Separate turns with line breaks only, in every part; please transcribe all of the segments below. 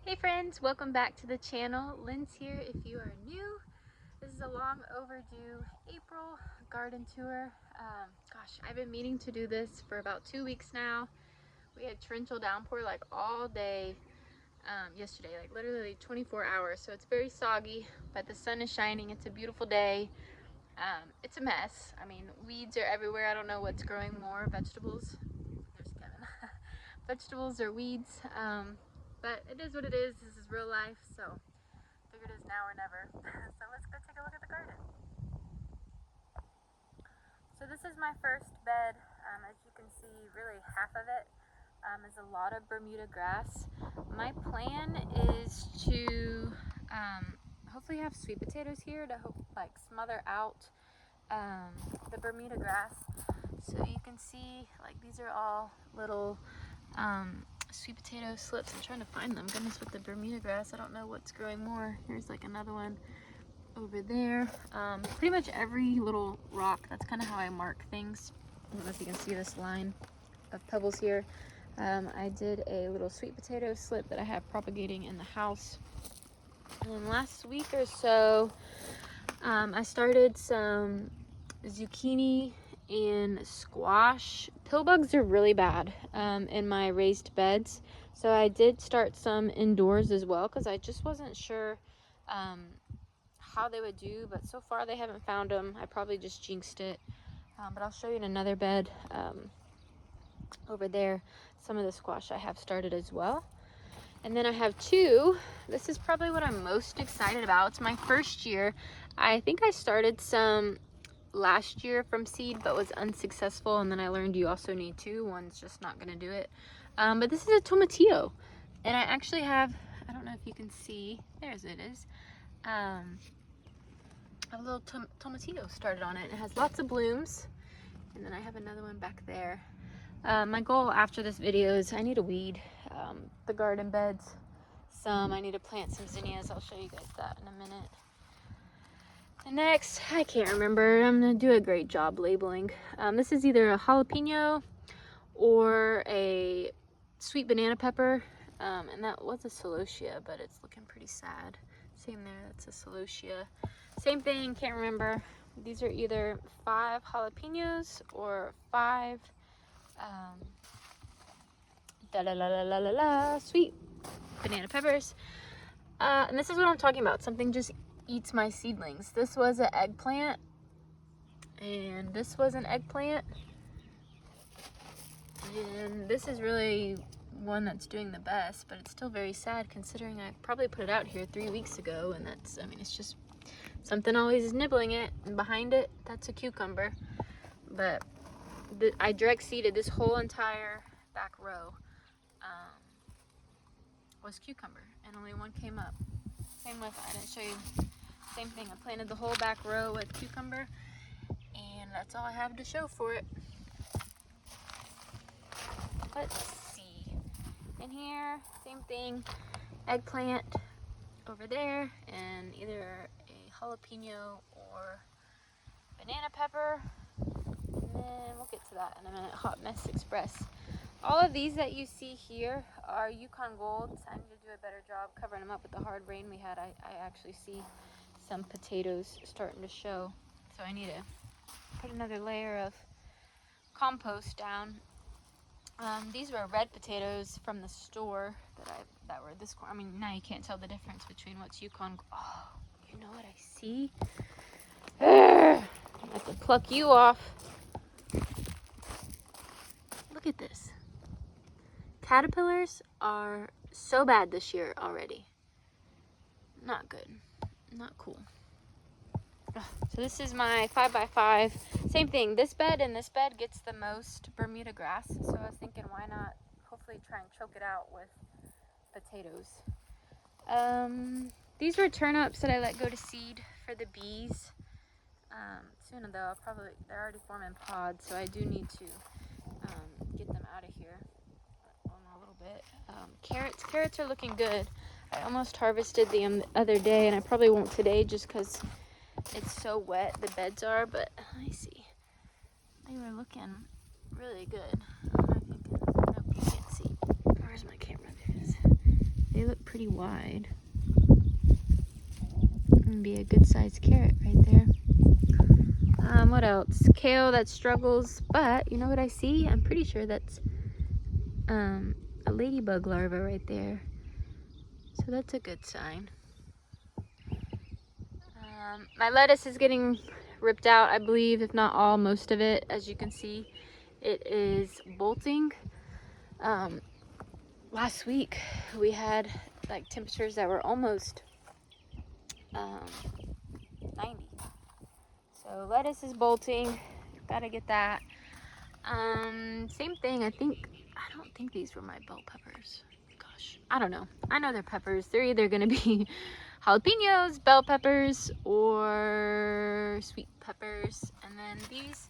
Hey friends, welcome back to the channel. Lynn's here if you are new. This is a long overdue April garden tour. Gosh, I've been meaning to do this for about 2 weeks now. We had torrential downpour like all day yesterday, like literally 24 hours. So it's very soggy, but the sun is shining. It's a beautiful day. It's a mess. I mean, weeds are everywhere. I don't know what's growing more, vegetables. There's Kevin. Vegetables or weeds. But it is what it is. This is real life, so figured it is now or never. So let's go take a look at the garden. So this is my first bed. As you can see, really half of it is a lot of Bermuda grass. My plan is to hopefully have sweet potatoes here to smother out the Bermuda grass. So you can see, like, these are all little sweet potato slips. I'm trying to find them. Goodness, with the Bermuda grass, I don't know what's growing more. Here's like another one over there. Pretty much every little rock. That's kind of how I mark things. I don't know if you can see this line of pebbles here. I did a little sweet potato slip that I have propagating in the house. And last week or so, I started some zucchini and squash. Pill bugs are really bad in my raised beds, so I did start some indoors as well because I just wasn't sure how they would do, but so far they haven't found them. I probably just jinxed it, but I'll show you in another bed over there some of the squash I have started as well. And then I have two. This is probably what I'm most excited about. It's my first year. I think I started some last year from seed but was unsuccessful, and then I learned you also need two. One's just not gonna do it. But this is a tomatillo, and I actually have, I don't know if you can see, there's it is, a little tomatillo started on it. It has lots of blooms, and then I have another one back there. My goal after this video is I need to weed the garden beds some. I need to plant some zinnias. I'll show you guys that in a minute. And next, I can't remember. I'm gonna do a great job labeling. This is either a jalapeno or a sweet banana pepper, and that was a celosia, but it's looking pretty sad. Same there, that's a celosia. Same thing, can't remember. These are either 5 jalapenos or 5 sweet banana peppers. And this is what I'm talking about. Something just eats my seedlings. This was an eggplant, and this was an eggplant, and this is really one that's doing the best, but it's still very sad considering I probably put it out here 3 weeks ago, and that's, I mean, it's just something always is nibbling it. And behind it, that's a cucumber. But I direct seeded this whole entire back row was cucumber, and only one came up. Same with, I didn't show you, same thing. I planted the whole back row with cucumber, and that's all I have to show for it. Let's see. In here, same thing. Eggplant over there, and either a jalapeno or banana pepper. And then we'll get to that in a minute. Hot Mess Express. All of these that you see here are Yukon Golds. I need to do a better job covering them up with the hard rain we had. I actually see some potatoes starting to show, so I need to put another layer of compost down. These were red potatoes from the store that were this. I mean, now you can't tell the difference between what's Yukon. Oh, you know what I see? I have to pluck you off. Look at this. Caterpillars are so bad this year already. Not good. Not cool. So this is my 5x5. Same thing. This bed and this bed gets the most Bermuda grass. So I was thinking, why not hopefully try and choke it out with potatoes. These were turnips that I let go to seed for the bees. Soon though, they're already forming pods, so I do need to get them out of here in a little bit. Carrots are looking good. I almost harvested them the other day, and I probably won't today just because it's so wet, the beds are, but let me see. They were looking really good. I don't know if you can, nope, you can't see. Where's my camera? There it is. They they look pretty wide. Gonna be a good sized carrot right there. What else? Kale that struggles, but you know what I see? I'm pretty sure that's a ladybug larva right there. So that's a good sign. My lettuce is getting ripped out, I believe, if not all, most of it. As you can see, it is bolting. Last week we had like temperatures that were almost 90. So lettuce is bolting. Gotta get that. Same thing. I don't think these were my bell peppers. Gosh, I don't know. I know they're peppers. They're either gonna be jalapenos, bell peppers, or sweet peppers. And then these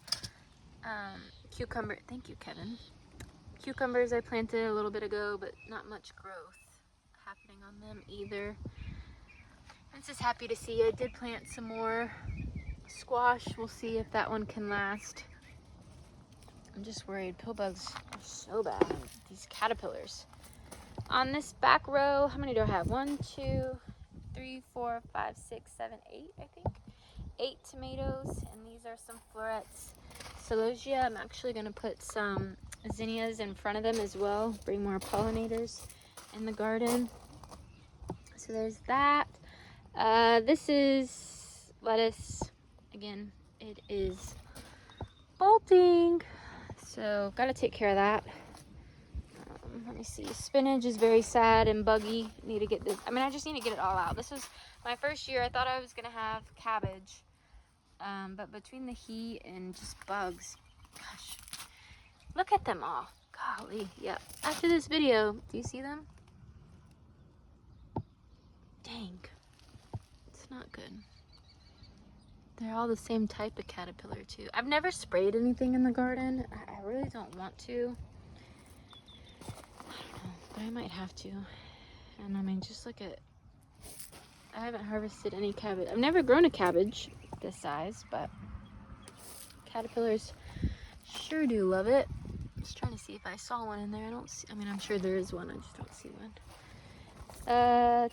cucumber. Thank you, Kevin. Cucumbers I planted a little bit ago, but not much growth happening on them either. I'm just happy to see I did plant some more squash. We'll see if that one can last. I'm just worried. Pill bugs are so bad. These caterpillars. On this back row, how many do I have? 1, 2, 3, 4, 5, 6, 7, 8, I think. 8 tomatoes, and these are some florets. Celosia, I'm actually going to put some zinnias in front of them as well. Bring more pollinators in the garden. So there's that. This is lettuce. Again, it is bolting. So gotta take care of that. Let me see. Spinach is very sad and buggy. Need to get this. I mean, I just need to get it all out. This was my first year. I thought I was gonna have cabbage, but between the heat and just bugs, gosh, look at them all. Golly, yeah. After this video, do you see them? Dang, it's not good. They're all the same type of caterpillar too. I've never sprayed anything in the garden. I really don't want to. I don't know, but I might have to. And I mean, just look at, I haven't harvested any cabbage. I've never grown a cabbage this size, but caterpillars sure do love it. Just trying to see if I saw one in there. I don't see, I mean, I'm sure there is one. I just don't see one.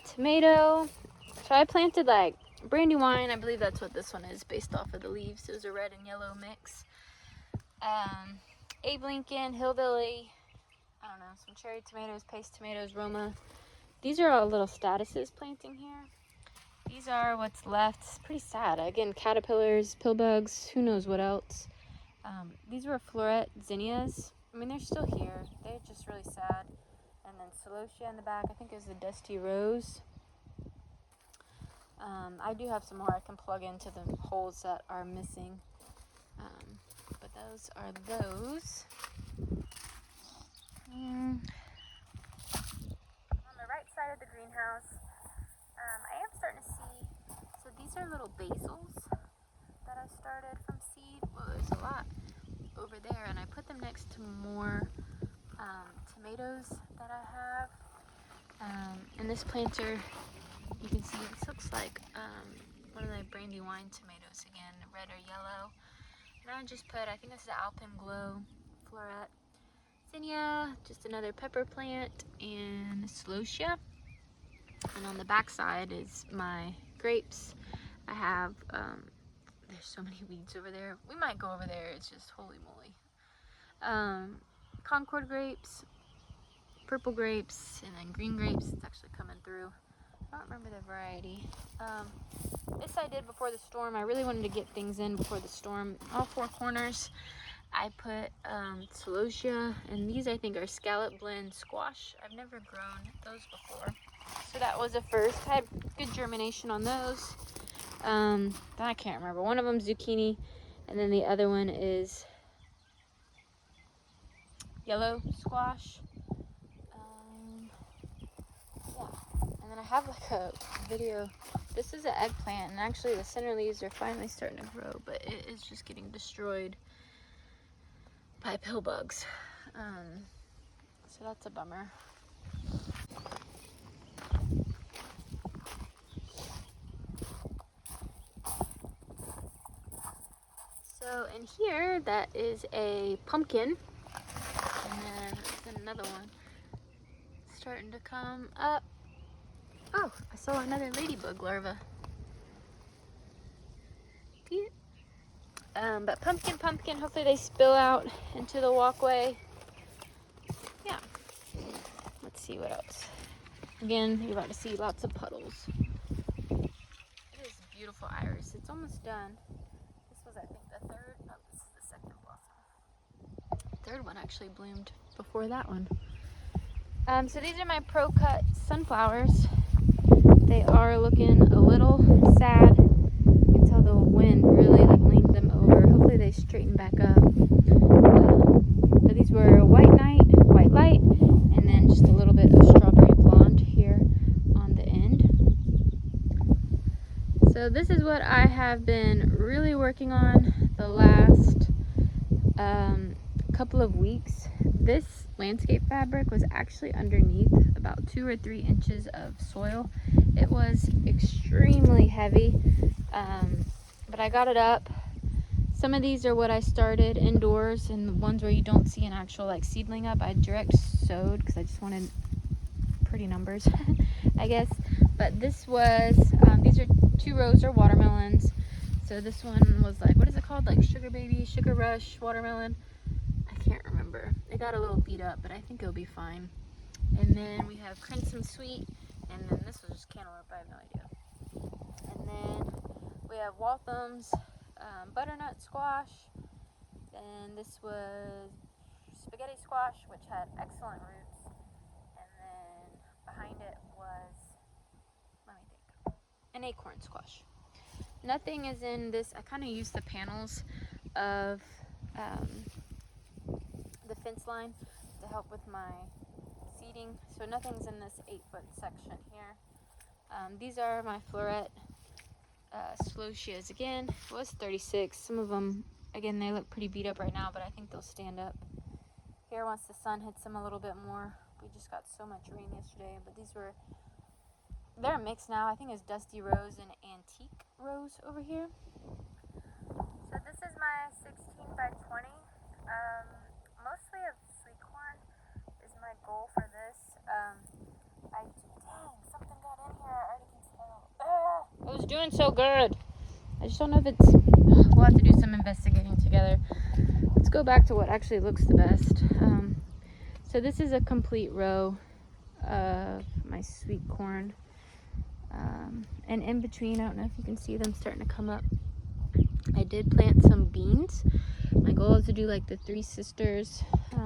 Tomato. So I planted like Brandywine, I believe that's what this one is based off of the leaves. It was a red and yellow mix. Abe Lincoln, Hillbilly, I don't know, some cherry tomatoes, paste tomatoes, Roma. These are all little statuses planting here. These are what's left. It's pretty sad. Again, caterpillars, pill bugs, who knows what else. These were floret zinnias. I mean, they're still here. They're just really sad. And then celosia in the back. I think it was the dusty rose. I do have some more I can plug into the holes that are missing. But those are those. On the right side of the greenhouse, I am starting to see, so these are little basils that I started from seed. Well, there's a lot over there, and I put them next to more tomatoes that I have. And this planter, you can see this looks like one of the Brandywine tomatoes again, red or yellow. And I just put, I think this is Alpenglow floret, zinnia, just another pepper plant, and celosia. And on the back side is my grapes. I have, there's so many weeds over there. We might go over there, it's just holy moly. Concord grapes, purple grapes, and then green grapes. It's actually coming through. I don't remember the variety. This I did before the storm. I really wanted to get things in before the storm. All 4 corners I put celosia, and these I think are scallop blend squash. I've never grown those before, so that was a first. I had good germination on those. I can't remember. One of them zucchini, and then the other one is yellow squash. Yeah, and then I have like a video. This is an eggplant, and actually the center leaves are finally starting to grow, but it is just getting destroyed by pill bugs. So that's a bummer. So in here, that is a pumpkin, and then there's another one starting to come up. Oh, I saw another ladybug larva. See it? But pumpkin, hopefully they spill out into the walkway. Yeah. Let's see what else. Again, you're about to see lots of puddles. It is beautiful iris. It's almost done. This was, I think, the third. No, this is the second blossom. Third one actually bloomed before that one. So these are my Pro Cut sunflowers. They are looking a little sad. You can tell the wind really leaned them over. Hopefully they straighten back up. But these were white light, and then just a little bit of strawberry blonde here on the end. So this is what I have been really working on the last couple of weeks. This landscape fabric was actually underneath about 2 or 3 inches of soil. It was extremely heavy, but I got it up. Some of these are what I started indoors, and the ones where you don't see an actual like seedling up, I direct sowed because I just wanted pretty numbers, I guess. But this was, these are 2 rows are watermelons. So this one was like, what is it called? Like Sugar Baby, Sugar Rush watermelon. I can't remember. It got a little beat up, but I think it'll be fine. And then we have Crimson Sweet, and then this was just cantaloupe, I have no idea. And then we have Waltham's butternut squash, and this was spaghetti squash, which had excellent roots. And then behind it was, let me think, an acorn squash. Nothing is in this. I kind of used the panels of the fence line to help with my seeding, so nothing's in this 8-foot section here. These are my floret celotias. Again, it was 36. Some of them, again, they look pretty beat up right now, but I think they'll stand up here once the sun hits them a little bit more. We just got so much rain yesterday, but they're a mix now. I think it's Dusty Rose and Antique Rose over here. So this is my 16 by 20. Mostly of sweet corn is my goal for this. Dang, something got in here. I already can tell. I was doing so good. I just don't know if it's, we'll have to do some investigating together. Let's go back to what actually looks the best. So this is a complete row of my sweet corn. And in between, I don't know if you can see them starting to come up, I did plant some beans. My goal is to do like the 3 sisters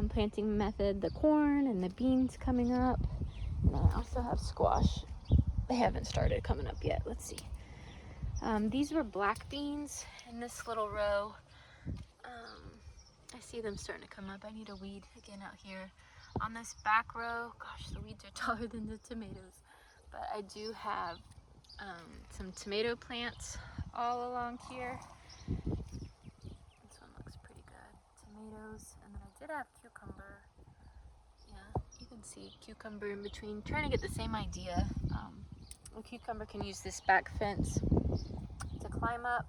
planting method, the corn and the beans coming up. And I also have squash. They haven't started coming up yet. Let's see. These were black beans in this little row. I see them starting to come up. I need a weed again out here. On this back row, gosh, the weeds are taller than the tomatoes. But I do have some tomato plants all along here. This one looks pretty good. Tomatoes, and then I did have cucumber. Yeah, you can see cucumber in between. Trying to get the same idea. The cucumber can use this back fence to climb up.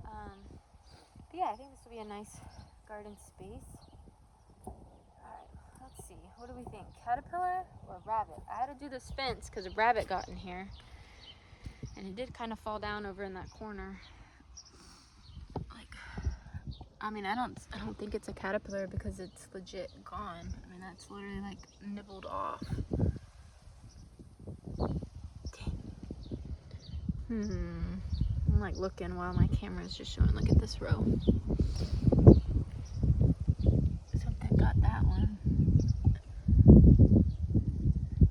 But yeah, I think this will be a nice garden space. Alright, let's see. What do we think? Caterpillar or rabbit? I had to do this fence because a rabbit got in here. And it did kind of fall down over in that corner. Like, I mean, I don't think it's a caterpillar because it's legit gone. I mean, that's literally like nibbled off. Dang. I'm like looking while my camera is just showing. Look at this row. Something got that one.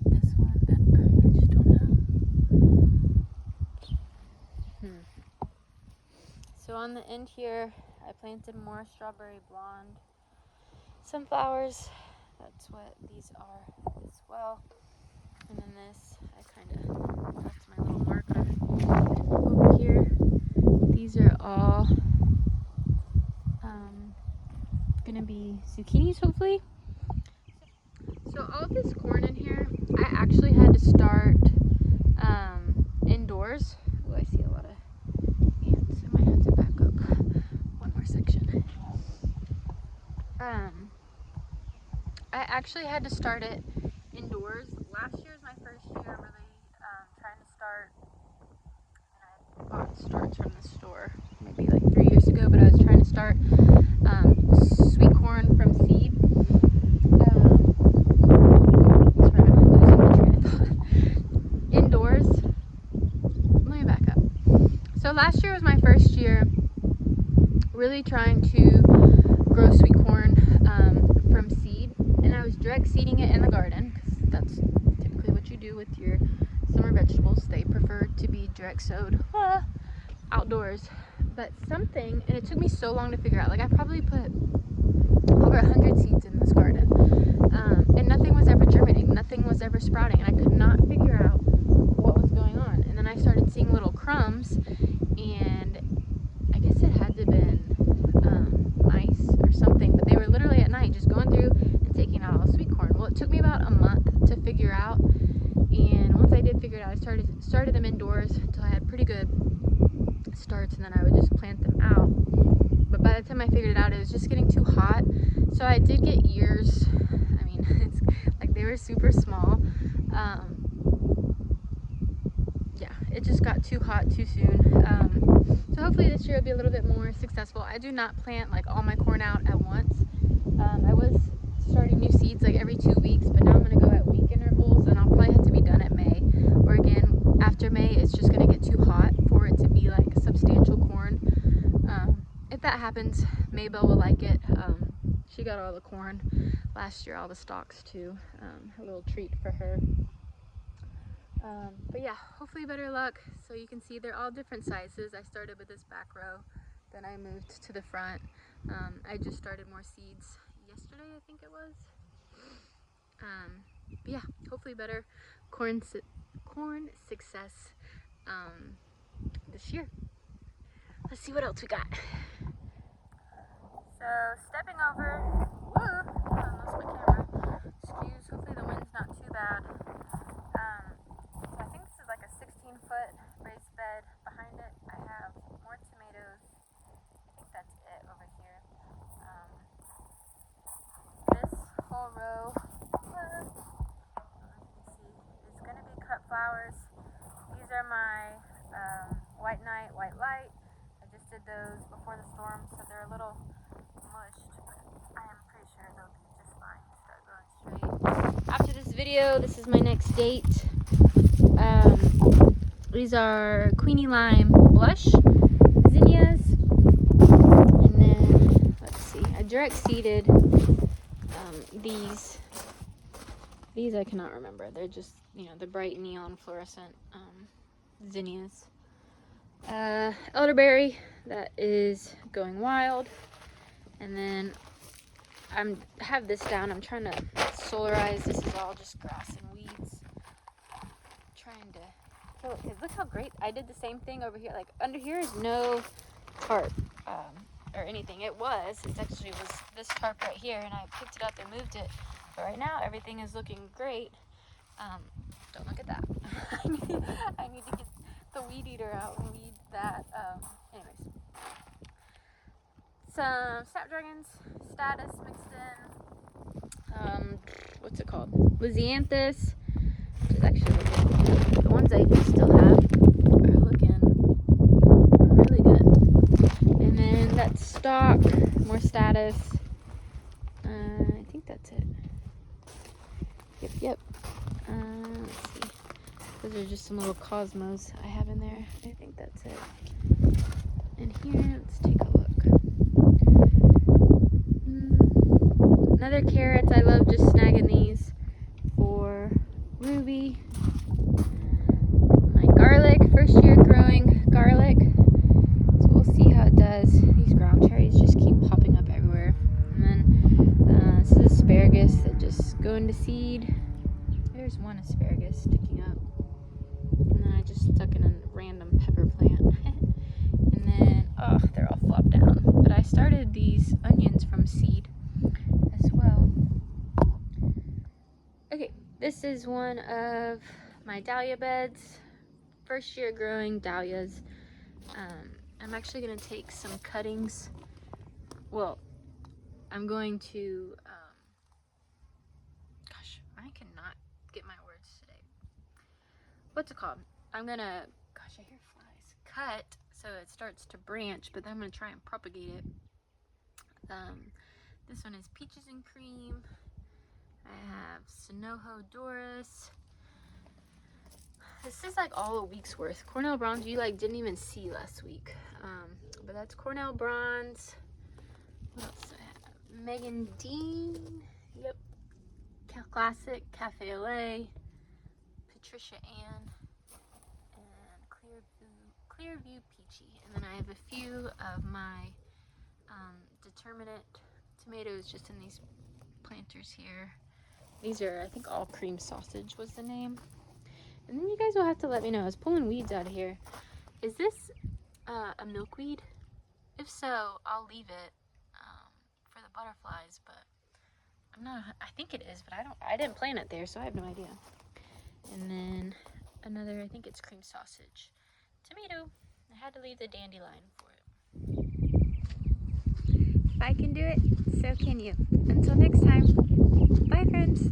This one, I just don't know. So on the end here, I planted more strawberry blonde sunflowers. That's what these are as well. And then this, I kind of left my little marker over here. These are all gonna be zucchinis, hopefully. So all this corn in here, I actually had to start indoors. Oh, I see a lot of ants. I might have to back up one more section. I actually had to start it indoors. Last year was my first this year really trying to start, and I bought starts from the store maybe like 3 years ago, but I was trying to start sweet corn from seed. Sorry, I'm losing my train of thought. Indoors. Let me back up. So last year was my first year really trying to grow sweet corn from seed, and I was direct seeding it in the garden because that's typically what you do with your summer vegetables. They prefer to be direct sowed outdoors. But something, and it took me so long to figure out, like I probably put over 100 seeds in this garden, and nothing was ever germinating, nothing was ever sprouting, and I could not figure out what was going on. And then I started seeing little crumbs, and I guess it had to have been mice or something, but they were literally at night just going through and taking out all the sweet corn. Well, it took me about a month to figure out, and once I did figure it out, I started them indoors until I had pretty good starts, and then I would just plant them out. But by the time I figured it out, it was just getting too hot, so I did get ears. I mean, it's like they were super small. Yeah, it just got too hot too soon. So hopefully this year will be a little bit more successful. I do not plant like all my corn out at once. I was starting new seeds like every 2 weeks, but now I'm going to go at week intervals, and I'll probably have to be done at May. Or again, after May, it's just going to get too hot for it to be like substantial corn. If that happens, Maybelle will like it. She got all the corn last year, all the stalks too. A little treat for her. But yeah, hopefully better luck. So you can see they're all different sizes. I started with this back row, then I moved to the front. I just started more seeds yesterday, I think it was. But yeah, hopefully better corn success this year. Let's see what else we got. So stepping over, whoa, I lost my camera. Excuse, hopefully the wind's not too bad. So I think this is like a 16-foot raised bed. Behind it, I have more tomatoes. I think that's it over here. This whole row, as you can see, is going to be cut flowers. These are my white night, white light. I just did those before the storm, so they're a little mushed, but I am pretty sure they'll be just fine to start growing straight. After this video, this is my next date. These are Queenie Lime Blush zinnias, and then let's see, I direct seeded these I cannot remember. They're just, you know, the bright neon fluorescent zinnias. Elderberry that is going wild, and then I have this down. I'm trying to solarize. This is all just grass and weeds. Trying to kill it, because look how great. I did the same thing over here. Like under here is no tarp or anything. It's actually was this tarp right here, and I picked it up and moved it. But right now everything is looking great. Don't look at that. I need to get the weed eater out and weed that. Anyways, some snapdragons status mixed in. What's it called? Lysianthus, which is actually looking, the ones I still have are looking really good. And then that stalk, more status. I think that's it. Yep. Let's see. Those are just some little cosmos I have in there. I think that's it. And here, let's take a look. Another carrots. I love just snagging these for Ruby. My garlic, first year growing garlic. So we'll see how it does. These ground cherries just keep popping up everywhere. And then this is asparagus that just go into seed. There's one asparagus sticking up. And then I just stuck in a random pepper plant. And then, oh, they're all flopped down. But I started these onions from seed as well. Okay, this is one of my dahlia beds. First year growing dahlias. I'm actually going to take some cuttings. Well, I'm going to, gosh, I cannot get my words today. what's it called? I'm gonna, gosh, I hear flies. Cut so it starts to branch, but then I'm gonna try and propagate it. This one is peaches and cream. I have Sonoho Doris. This is like all a week's worth. Cornell Bronze you like didn't even see last week. But that's Cornell Bronze. What else do I have? Megan Dean. Yep. Classic Cafe LA. Patricia Ann. And Clearview Peachy. And then I have a few of my determinate tomatoes just in these planters here. These are, I think, all cream sausage was the name. And then you guys will have to let me know. I was pulling weeds out of here. Is this a milkweed? If so, I'll leave it for the butterflies, but I'm not, I think it is, but I didn't plant it there, so I have no idea. And then another, I think it's cream sausage. Tomato. I had to leave the dandelion for it. If I can do it, so can you. Until next time, bye friends.